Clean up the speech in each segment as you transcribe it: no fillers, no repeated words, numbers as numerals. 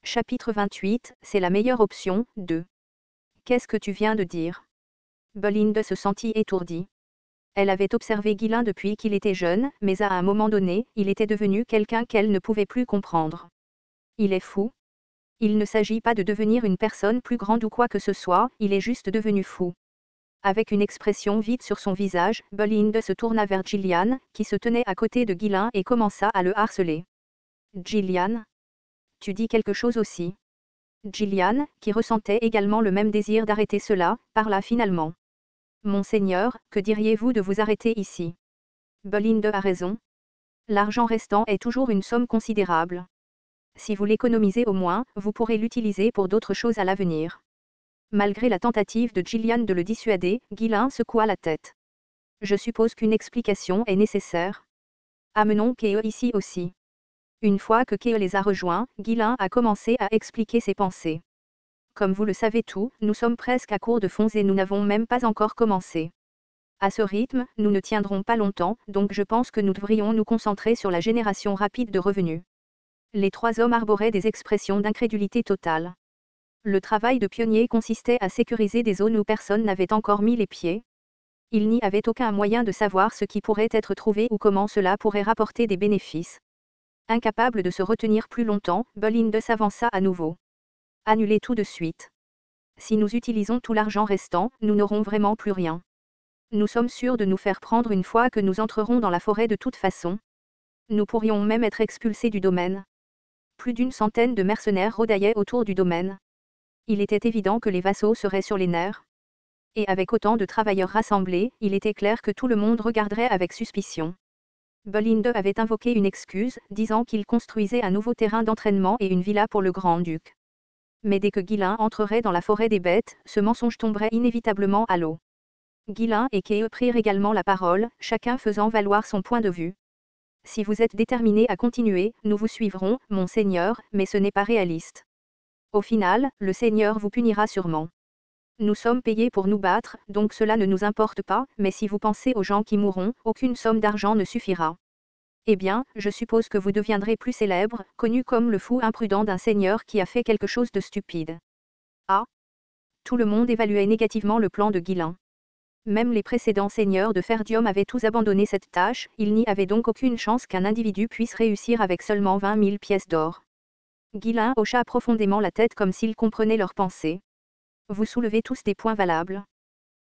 Chapitre 28, c'est la meilleure option. 2. Qu'est-ce que tu viens de dire? Belinda se sentit étourdie. Elle avait observé Ghislain depuis qu'il était jeune, mais à un moment donné, il était devenu quelqu'un qu'elle ne pouvait plus comprendre. Il est fou. Il ne s'agit pas de devenir une personne plus grande ou quoi que ce soit, il est juste devenu fou. Avec une expression vide sur son visage, Belinda se tourna vers Gillian, qui se tenait à côté de Ghislain et commença à le harceler. Gillian? Tu dis quelque chose aussi. Gillian, qui ressentait également le même désir d'arrêter cela, parla finalement. Monseigneur, que diriez-vous de vous arrêter ici? Belinda a raison. L'argent restant est toujours une somme considérable. Si vous l'économisez au moins, vous pourrez l'utiliser pour d'autres choses à l'avenir. Malgré la tentative de Gillian de le dissuader, Ghislain secoua la tête. Je suppose qu'une explication est nécessaire. Amenons Keo ici aussi. Une fois que Keo les a rejoints, Ghislain a commencé à expliquer ses pensées. Comme vous le savez tout, nous sommes presque à court de fonds et nous n'avons même pas encore commencé. À ce rythme, nous ne tiendrons pas longtemps, donc je pense que nous devrions nous concentrer sur la génération rapide de revenus. Les trois hommes arboraient des expressions d'incrédulité totale. Le travail de pionnier consistait à sécuriser des zones où personne n'avait encore mis les pieds. Il n'y avait aucun moyen de savoir ce qui pourrait être trouvé ou comment cela pourrait rapporter des bénéfices. Incapable de se retenir plus longtemps, Belinda s'avança à nouveau. Annulez tout de suite. Si nous utilisons tout l'argent restant, nous n'aurons vraiment plus rien. Nous sommes sûrs de nous faire prendre une fois que nous entrerons dans la forêt de toute façon. Nous pourrions même être expulsés du domaine. Plus d'une centaine de mercenaires rôdaillaient autour du domaine. Il était évident que les vassaux seraient sur les nerfs. Et avec autant de travailleurs rassemblés, il était clair que tout le monde regarderait avec suspicion. Belinda avait invoqué une excuse, disant qu'il construisait un nouveau terrain d'entraînement et une villa pour le grand-duc. Mais dès que Ghislain entrerait dans la forêt des bêtes, ce mensonge tomberait inévitablement à l'eau. Ghislain et Keo prirent également la parole, chacun faisant valoir son point de vue. Si vous êtes déterminé à continuer, nous vous suivrons, monseigneur, mais ce n'est pas réaliste. Au final, le Seigneur vous punira sûrement. Nous sommes payés pour nous battre, donc cela ne nous importe pas, mais si vous pensez aux gens qui mourront, aucune somme d'argent ne suffira. Eh bien, je suppose que vous deviendrez plus célèbre, connu comme le fou imprudent d'un seigneur qui a fait quelque chose de stupide. Ah! Tout le monde évaluait négativement le plan de Ghislain. Même les précédents seigneurs de Ferdium avaient tous abandonné cette tâche, il n'y avait donc aucune chance qu'un individu puisse réussir avec seulement 20 000 pièces d'or. Ghislain hocha profondément la tête comme s'il comprenait leurs pensées. Vous soulevez tous des points valables.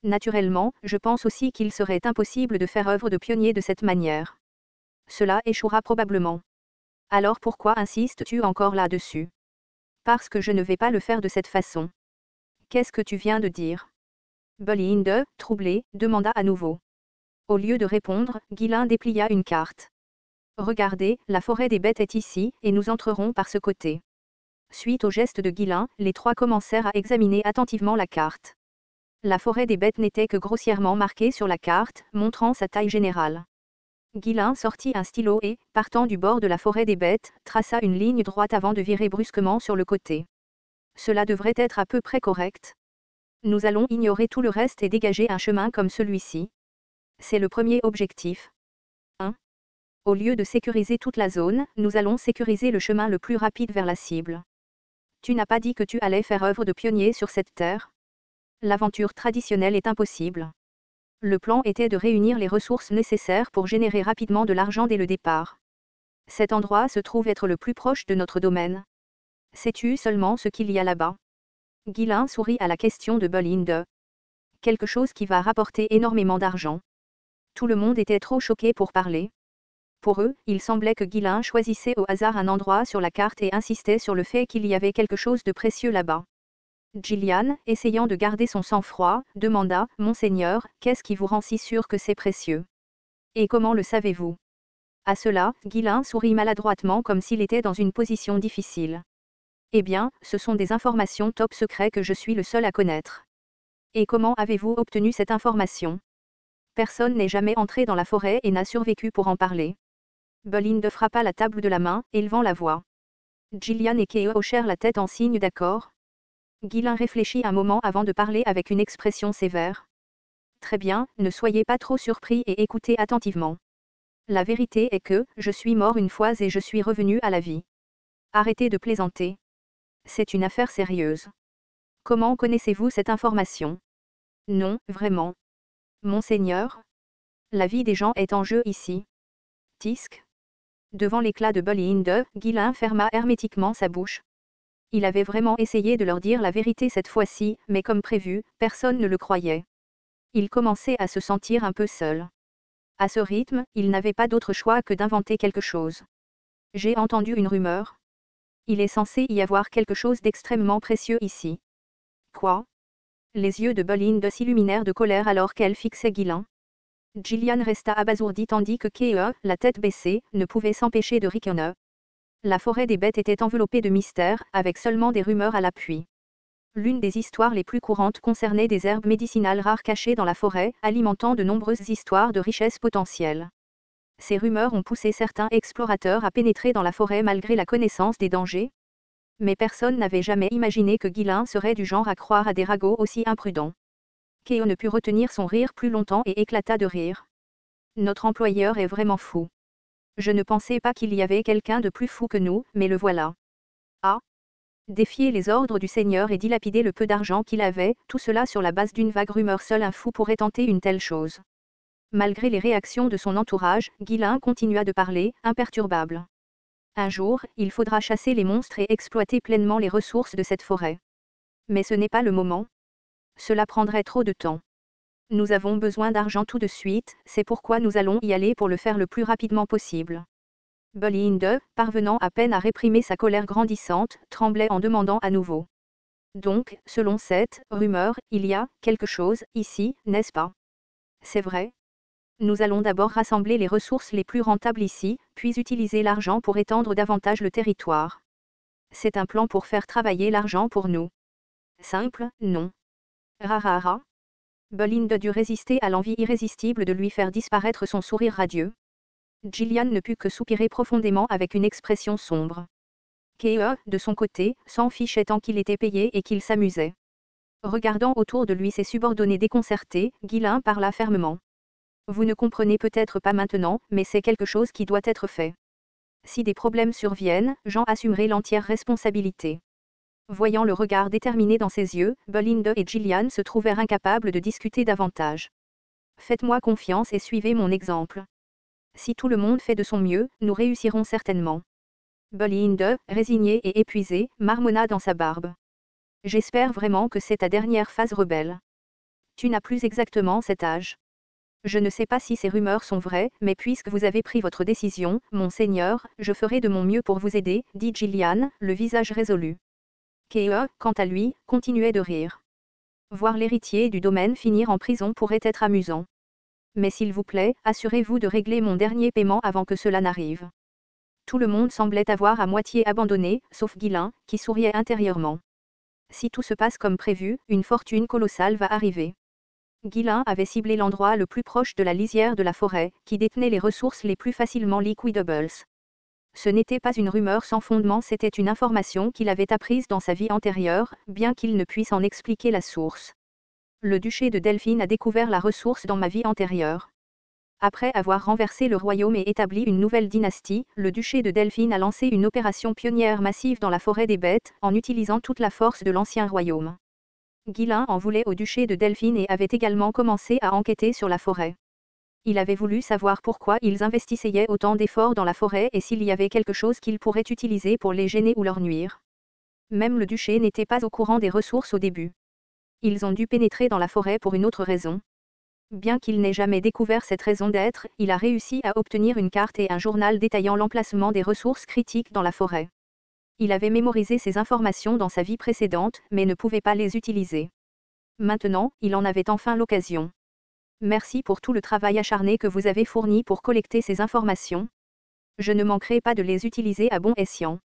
Naturellement, je pense aussi qu'il serait impossible de faire œuvre de pionnier de cette manière. Cela échouera probablement. Alors pourquoi insistes-tu encore là-dessus? Parce que je ne vais pas le faire de cette façon. Qu'est-ce que tu viens de dire? Belinda, troublée, demanda à nouveau. Au lieu de répondre, Ghislain déplia une carte. Regardez, la forêt des bêtes est ici, et nous entrerons par ce côté. Suite au geste de Ghislain, les trois commencèrent à examiner attentivement la carte. La forêt des bêtes n'était que grossièrement marquée sur la carte, montrant sa taille générale. Ghislain sortit un stylo et, partant du bord de la forêt des bêtes, traça une ligne droite avant de virer brusquement sur le côté. Cela devrait être à peu près correct. Nous allons ignorer tout le reste et dégager un chemin comme celui-ci. C'est le premier objectif. 1. Au lieu de sécuriser toute la zone, nous allons sécuriser le chemin le plus rapide vers la cible. Tu n'as pas dit que tu allais faire œuvre de pionnier sur cette terre? L'aventure traditionnelle est impossible. Le plan était de réunir les ressources nécessaires pour générer rapidement de l'argent dès le départ. Cet endroit se trouve être le plus proche de notre domaine. Sais-tu seulement ce qu'il y a là-bas? Ghislain sourit à la question de Belinda. Quelque chose qui va rapporter énormément d'argent. Tout le monde était trop choqué pour parler. Pour eux, il semblait que Ghislain choisissait au hasard un endroit sur la carte et insistait sur le fait qu'il y avait quelque chose de précieux là-bas. Gillian, essayant de garder son sang-froid, demanda, « Monseigneur, qu'est-ce qui vous rend si sûr que c'est précieux? Et comment le savez-vous » À cela, Ghislain sourit maladroitement comme s'il était dans une position difficile. « Eh bien, ce sont des informations top secret que je suis le seul à connaître. » Et comment avez-vous obtenu cette information? Personne n'est jamais entré dans la forêt et n'a survécu pour en parler. Belinda frappa la table de la main, élevant la voix. Gillian et Keo hochèrent la tête en signe d'accord. Ghislain réfléchit un moment avant de parler avec une expression sévère. Très bien, ne soyez pas trop surpris et écoutez attentivement. La vérité est que, je suis mort une fois et je suis revenu à la vie. Arrêtez de plaisanter. C'est une affaire sérieuse. Comment connaissez-vous cette information? Non, vraiment. Monseigneur? La vie des gens est en jeu ici. Tisk. Devant l'éclat de Bolinde, Guillain ferma hermétiquement sa bouche. Il avait vraiment essayé de leur dire la vérité cette fois-ci, mais comme prévu, personne ne le croyait. Il commençait à se sentir un peu seul. À ce rythme, il n'avait pas d'autre choix que d'inventer quelque chose. J'ai entendu une rumeur. Il est censé y avoir quelque chose d'extrêmement précieux ici. Quoi? Les yeux de Bolinde s'illuminèrent de colère alors qu'elle fixait Guillain. Gillian resta abasourdi tandis que Kee, la tête baissée, ne pouvait s'empêcher de ricaner. La forêt des bêtes était enveloppée de mystères, avec seulement des rumeurs à l'appui. L'une des histoires les plus courantes concernait des herbes médicinales rares cachées dans la forêt, alimentant de nombreuses histoires de richesses potentielles. Ces rumeurs ont poussé certains explorateurs à pénétrer dans la forêt malgré la connaissance des dangers. Mais personne n'avait jamais imaginé que Guillain serait du genre à croire à des ragots aussi imprudents. Keo ne put retenir son rire plus longtemps et éclata de rire. Notre employeur est vraiment fou. Je ne pensais pas qu'il y avait quelqu'un de plus fou que nous, mais le voilà. Ah! Défier les ordres du Seigneur et dilapider le peu d'argent qu'il avait, tout cela sur la base d'une vague rumeur, seul un fou pourrait tenter une telle chose. Malgré les réactions de son entourage, Guillain continua de parler, imperturbable. Un jour, il faudra chasser les monstres et exploiter pleinement les ressources de cette forêt. Mais ce n'est pas le moment. Cela prendrait trop de temps. Nous avons besoin d'argent tout de suite, c'est pourquoi nous allons y aller pour le faire le plus rapidement possible. Bolinde, parvenant à peine à réprimer sa colère grandissante, tremblait en demandant à nouveau. Donc, selon cette rumeur, il y a quelque chose ici, n'est-ce pas? C'est vrai. Nous allons d'abord rassembler les ressources les plus rentables ici, puis utiliser l'argent pour étendre davantage le territoire. C'est un plan pour faire travailler l'argent pour nous. Simple, non. Rarara. Bolinde dut résister à l'envie irrésistible de lui faire disparaître son sourire radieux. Gillian ne put que soupirer profondément avec une expression sombre. Kee, de son côté, s'en fichait tant qu'il était payé et qu'il s'amusait. Regardant autour de lui ses subordonnés déconcertés, Guillain parla fermement. Vous ne comprenez peut-être pas maintenant, mais c'est quelque chose qui doit être fait. Si des problèmes surviennent, j'en assumerai l'entière responsabilité. Voyant le regard déterminé dans ses yeux, Bolinde et Gillian se trouvèrent incapables de discuter davantage. Faites-moi confiance et suivez mon exemple. Si tout le monde fait de son mieux, nous réussirons certainement. Bolinde, résigné et épuisé, marmonna dans sa barbe. J'espère vraiment que c'est ta dernière phase rebelle. Tu n'as plus exactement cet âge. Je ne sais pas si ces rumeurs sont vraies, mais puisque vous avez pris votre décision, monseigneur, je ferai de mon mieux pour vous aider, dit Gillian, le visage résolu. Kee, quant à lui, continuait de rire. Voir l'héritier du domaine finir en prison pourrait être amusant. Mais s'il vous plaît, assurez-vous de régler mon dernier paiement avant que cela n'arrive. Tout le monde semblait avoir à moitié abandonné, sauf Guillain, qui souriait intérieurement. Si tout se passe comme prévu, une fortune colossale va arriver. Guillain avait ciblé l'endroit le plus proche de la lisière de la forêt, qui détenait les ressources les plus facilement liquidables. Ce n'était pas une rumeur sans fondement, c'était une information qu'il avait apprise dans sa vie antérieure, bien qu'il ne puisse en expliquer la source. Le duché de Delphine a découvert la ressource dans ma vie antérieure. Après avoir renversé le royaume et établi une nouvelle dynastie, le duché de Delphine a lancé une opération pionnière massive dans la forêt des bêtes, en utilisant toute la force de l'ancien royaume. Guillain en voulait au duché de Delphine et avait également commencé à enquêter sur la forêt. Il avait voulu savoir pourquoi ils investissaient autant d'efforts dans la forêt et s'il y avait quelque chose qu'ils pourraient utiliser pour les gêner ou leur nuire. Même le duché n'était pas au courant des ressources au début. Ils ont dû pénétrer dans la forêt pour une autre raison. Bien qu'il n'ait jamais découvert cette raison d'être, il a réussi à obtenir une carte et un journal détaillant l'emplacement des ressources critiques dans la forêt. Il avait mémorisé ces informations dans sa vie précédente, mais ne pouvait pas les utiliser. Maintenant, il en avait enfin l'occasion. Merci pour tout le travail acharné que vous avez fourni pour collecter ces informations. Je ne manquerai pas de les utiliser à bon escient.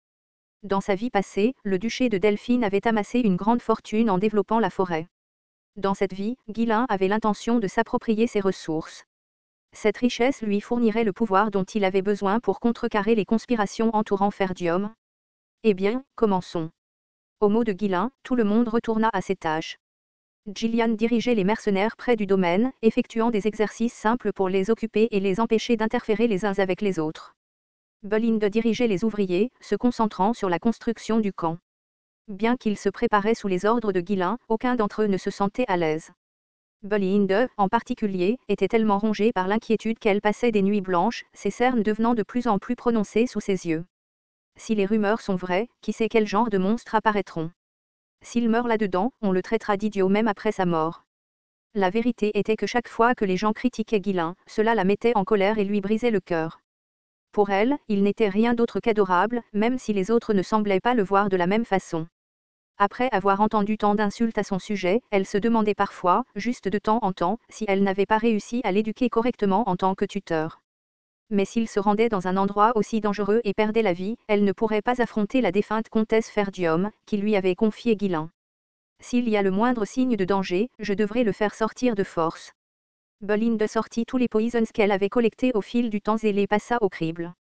Dans sa vie passée, le duché de Delphine avait amassé une grande fortune en développant la forêt. Dans cette vie, Guillain avait l'intention de s'approprier ses ressources. Cette richesse lui fournirait le pouvoir dont il avait besoin pour contrecarrer les conspirations entourant Ferdium. Eh bien, commençons. Au mot de Guillain, tout le monde retourna à ses tâches. Gillian dirigeait les mercenaires près du domaine, effectuant des exercices simples pour les occuper et les empêcher d'interférer les uns avec les autres. Bolinde dirigeait les ouvriers, se concentrant sur la construction du camp. Bien qu'ils se préparaient sous les ordres de Ghislain, aucun d'entre eux ne se sentait à l'aise. Bolinde, en particulier, était tellement rongée par l'inquiétude qu'elle passait des nuits blanches, ses cernes devenant de plus en plus prononcées sous ses yeux. Si les rumeurs sont vraies, qui sait quel genre de monstres apparaîtront. S'il meurt là-dedans, on le traitera d'idiot même après sa mort. La vérité était que chaque fois que les gens critiquaient Ghislain, cela la mettait en colère et lui brisait le cœur. Pour elle, il n'était rien d'autre qu'adorable, même si les autres ne semblaient pas le voir de la même façon. Après avoir entendu tant d'insultes à son sujet, elle se demandait parfois, juste de temps en temps, si elle n'avait pas réussi à l'éduquer correctement en tant que tuteur. Mais s'il se rendait dans un endroit aussi dangereux et perdait la vie, elle ne pourrait pas affronter la défunte comtesse Ferdium, qui lui avait confié Ghislain. S'il y a le moindre signe de danger, je devrais le faire sortir de force. Bolinde sortit tous les poisons qu'elle avait collectés au fil du temps et les passa au crible.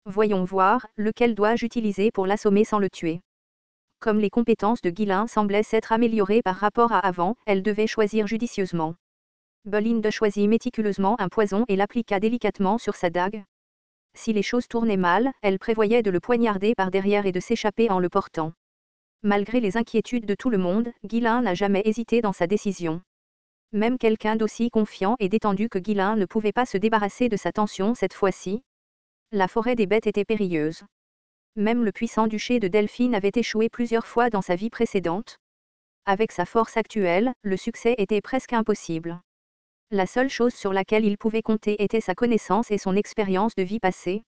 Voyons voir, lequel dois-je utiliser pour l'assommer sans le tuer. Comme les compétences de Ghislain semblaient s'être améliorées par rapport à avant, elle devait choisir judicieusement. Bolinde choisit méticuleusement un poison et l'appliqua délicatement sur sa dague. Si les choses tournaient mal, elle prévoyait de le poignarder par derrière et de s'échapper en le portant. Malgré les inquiétudes de tout le monde, Ghislain n'a jamais hésité dans sa décision. Même quelqu'un d'aussi confiant et détendu que Ghislain ne pouvait pas se débarrasser de sa tension cette fois-ci. La forêt des bêtes était périlleuse. Même le puissant duché de Delphine avait échoué plusieurs fois dans sa vie précédente. Avec sa force actuelle, le succès était presque impossible. La seule chose sur laquelle il pouvait compter était sa connaissance et son expérience de vie passée.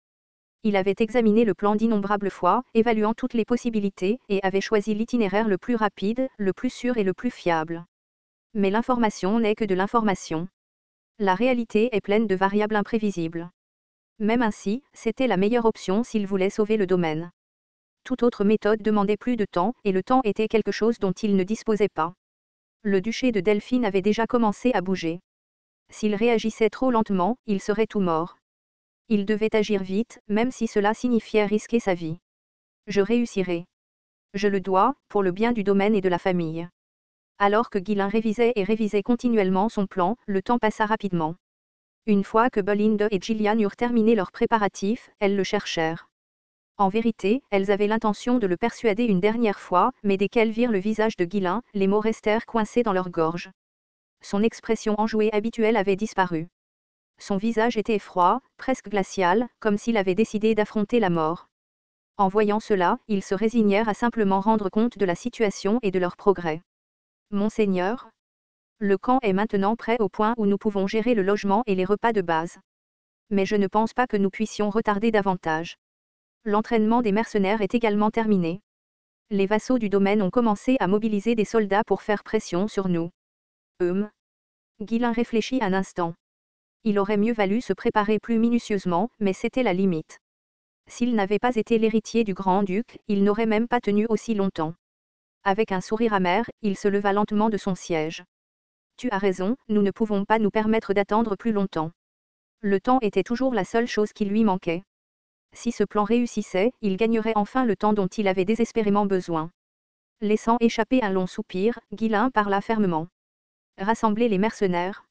Il avait examiné le plan d'innombrables fois, évaluant toutes les possibilités, et avait choisi l'itinéraire le plus rapide, le plus sûr et le plus fiable. Mais l'information n'est que de l'information. La réalité est pleine de variables imprévisibles. Même ainsi, c'était la meilleure option s'il voulait sauver le domaine. Toute autre méthode demandait plus de temps, et le temps était quelque chose dont il ne disposait pas. Le duché de Delphine avait déjà commencé à bouger. S'il réagissait trop lentement, il serait tout mort. Il devait agir vite, même si cela signifiait risquer sa vie. Je réussirai. Je le dois, pour le bien du domaine et de la famille. Alors que Ghislain révisait et révisait continuellement son plan, le temps passa rapidement. Une fois que Bolinde et Gillian eurent terminé leurs préparatifs, elles le cherchèrent. En vérité, elles avaient l'intention de le persuader une dernière fois, mais dès qu'elles virent le visage de Ghislain, les mots restèrent coincés dans leur gorge. Son expression enjouée habituelle avait disparu. Son visage était froid, presque glacial, comme s'il avait décidé d'affronter la mort. En voyant cela, ils se résignèrent à simplement rendre compte de la situation et de leur progrès. Monseigneur, le camp est maintenant prêt au point où nous pouvons gérer le logement et les repas de base. Mais je ne pense pas que nous puissions retarder davantage. L'entraînement des mercenaires est également terminé. Les vassaux du domaine ont commencé à mobiliser des soldats pour faire pression sur nous. Ghislain réfléchit un instant. Il aurait mieux valu se préparer plus minutieusement, mais c'était la limite. S'il n'avait pas été l'héritier du grand-duc, il n'aurait même pas tenu aussi longtemps. Avec un sourire amer, il se leva lentement de son siège. Tu as raison, nous ne pouvons pas nous permettre d'attendre plus longtemps. Le temps était toujours la seule chose qui lui manquait. Si ce plan réussissait, il gagnerait enfin le temps dont il avait désespérément besoin. Laissant échapper un long soupir, Ghislain parla fermement. Rassemblez les mercenaires.